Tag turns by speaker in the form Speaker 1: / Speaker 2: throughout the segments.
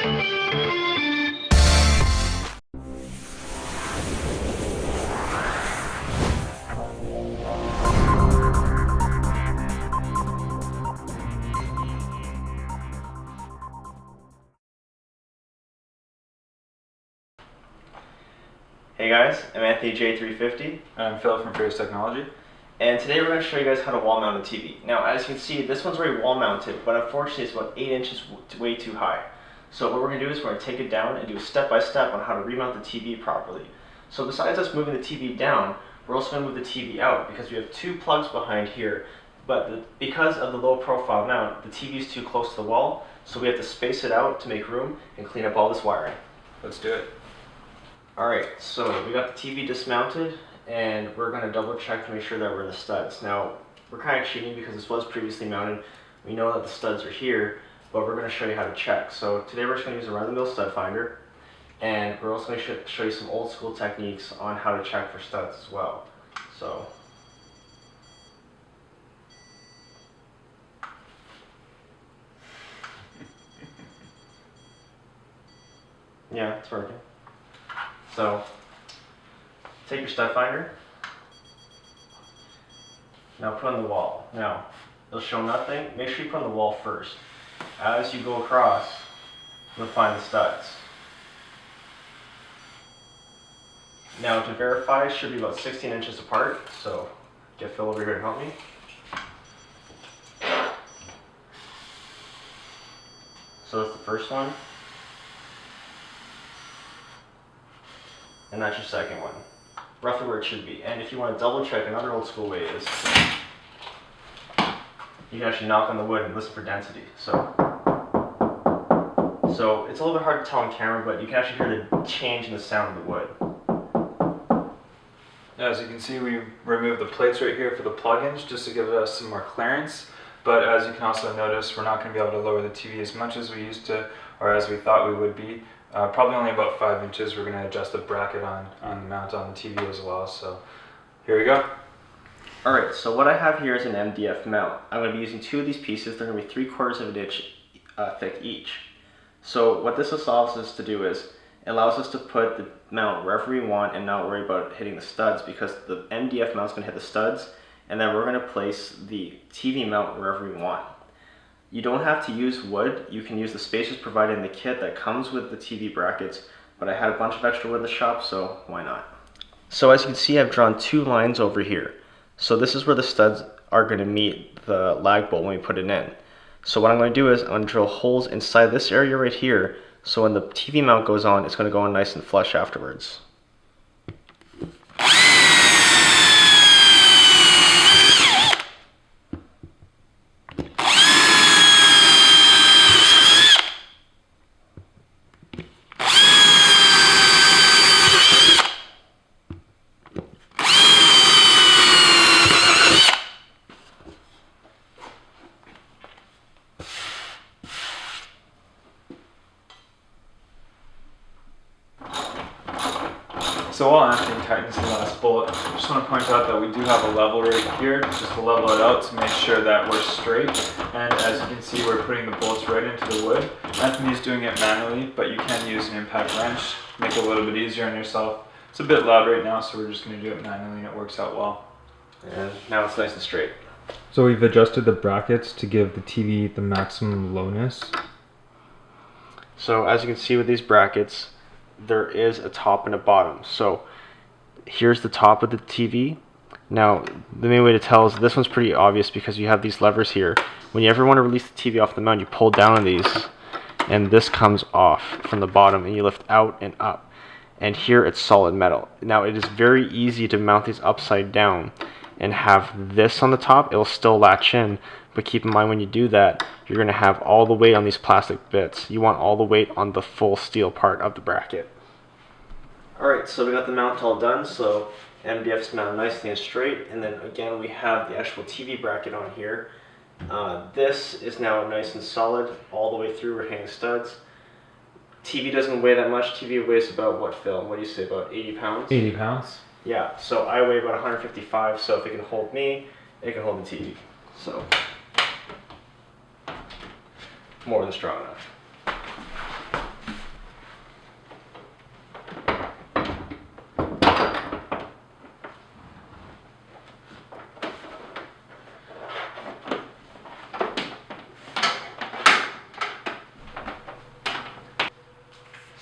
Speaker 1: Hey guys, I'm Anthony J350.
Speaker 2: And I'm Phil from Fierce Technology.
Speaker 1: And today we're going to show you guys how to wall mount a TV. Now as you can see, this one's already wall mounted, but unfortunately it's about 8 inches way too high. So what we're going to do is we're going to take it down and do a step-by-step on how to remount the TV properly. So besides us moving the TV down, we're also going to move the TV out because we have 2 plugs behind here. But because of the low profile mount, the TV is too close to the wall, so we have to space it out to make room and clean up all this wiring.
Speaker 2: Let's do it.
Speaker 1: Alright, so we got the TV dismounted and we're going to double check to make sure that we're in the studs. Now, we're kind of cheating because this was previously mounted. We know that the studs are here, but we're going to show you how to check. So today we're just going to use a run-of-the-mill stud finder, and we're also going to show you some old school techniques on how to check for studs as well. So, yeah, it's working. So, take your stud finder, now put on the wall. Now, it'll show nothing. Make sure you put on the wall first. As you go across, you'll find the studs. Now to verify, it should be about 16 inches apart, so get Phil over here to help me. So that's the first one. And that's your second one. Roughly where it should be. And if you want to double check, another old school way is you can actually knock on the wood and listen for density. So it's a little bit hard to tell on camera, but you can actually hear the change in the sound of the wood.
Speaker 2: As you can see, we removed the plates right here for the plug-ins just to give us some more clearance. But as you can also notice, we're not going to be able to lower the TV as much as we used to, or as we thought we would be. Probably only about 5 inches. We're going to adjust the bracket on the mount on the TV as well. So here we go.
Speaker 1: Alright, so what I have here is an MDF mount. I'm going to be using 2 of these pieces. They're going to be 3/4 of an inch thick each. So what this allows us to do is, it allows us to put the mount wherever we want and not worry about hitting the studs, because the MDF mount is going to hit the studs, and then we're going to place the TV mount wherever we want. You don't have to use wood. You can use the spacers provided in the kit that comes with the TV brackets, but I had a bunch of extra wood in the shop, so why not? So as you can see, I've drawn 2 lines over here. So this is where the studs are going to meet the lag bolt when we put it in. So what I'm going to do is I'm going to drill holes inside this area right here, so when the TV mount goes on, it's going to go on nice and flush afterwards.
Speaker 2: So while Anthony tightens the last bolt, I just want to point out that we do have a level right here, just to level it out to make sure that we're straight. And as you can see, we're putting the bolts right into the wood. Anthony's doing it manually, but you can use an impact wrench, make it a little bit easier on yourself. It's a bit loud right now, so we're just going to do it manually, and it works out well.
Speaker 1: And now it's nice and straight.
Speaker 2: So we've adjusted the brackets to give the TV the maximum lowness.
Speaker 1: So as you can see with these brackets, there is a top and a bottom. So here's the top of the TV. Now the main way to tell is this one's pretty obvious because you have these levers here. When you ever want to release the TV off the mount, you pull down on these and this comes off from the bottom and you lift out and up. And here it's solid metal. Now it is very easy to mount these upside down and have this on the top. It'll still latch in, but keep in mind when you do that, you're going to have all the weight on these plastic bits. You want all the weight on the full steel part of the bracket. Alright, so we got the mount all done, so MDF's mounted nicely and straight, and then again we have the actual TV bracket on here. This is now nice and solid all the way through. We're hanging studs. TV doesn't weigh that much. TV weighs about what, Phil? What do you say, about 80 pounds?
Speaker 2: 80 pounds.
Speaker 1: Yeah, so I weigh about 155, so if it can hold me, it can hold the TV. So, more than strong enough.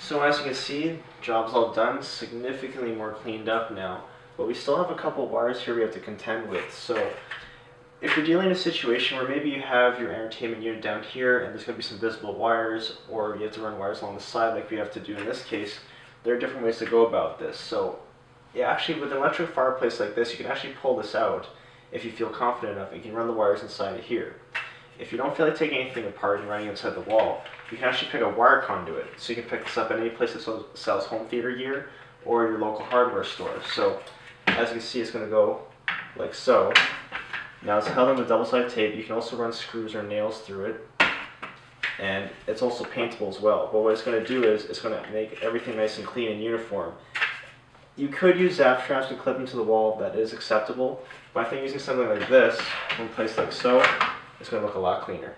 Speaker 1: So as you can see, job's all done, significantly more cleaned up now. But we still have a couple wires here we have to contend with. So if you're dealing in a situation where maybe you have your entertainment unit down here and there's going to be some visible wires, or you have to run wires along the side like we have to do in this case, there are different ways to go about this. So yeah, actually with an electric fireplace like this, you can actually pull this out if you feel confident enough. You can run the wires inside of here. If you don't feel like taking anything apart and running inside the wall, you can actually pick a wire conduit. So you can pick this up at any place that sells home theater gear or your local hardware store. So as you can see, it's going to go like so. Now it's held on with double-sided tape. You can also run screws or nails through it. And it's also paintable as well. But what it's going to do is it's going to make everything nice and clean and uniform. You could use zap straps and clip them to the wall. That is acceptable. But I think using something like this, when placed like so, it's going to look a lot cleaner.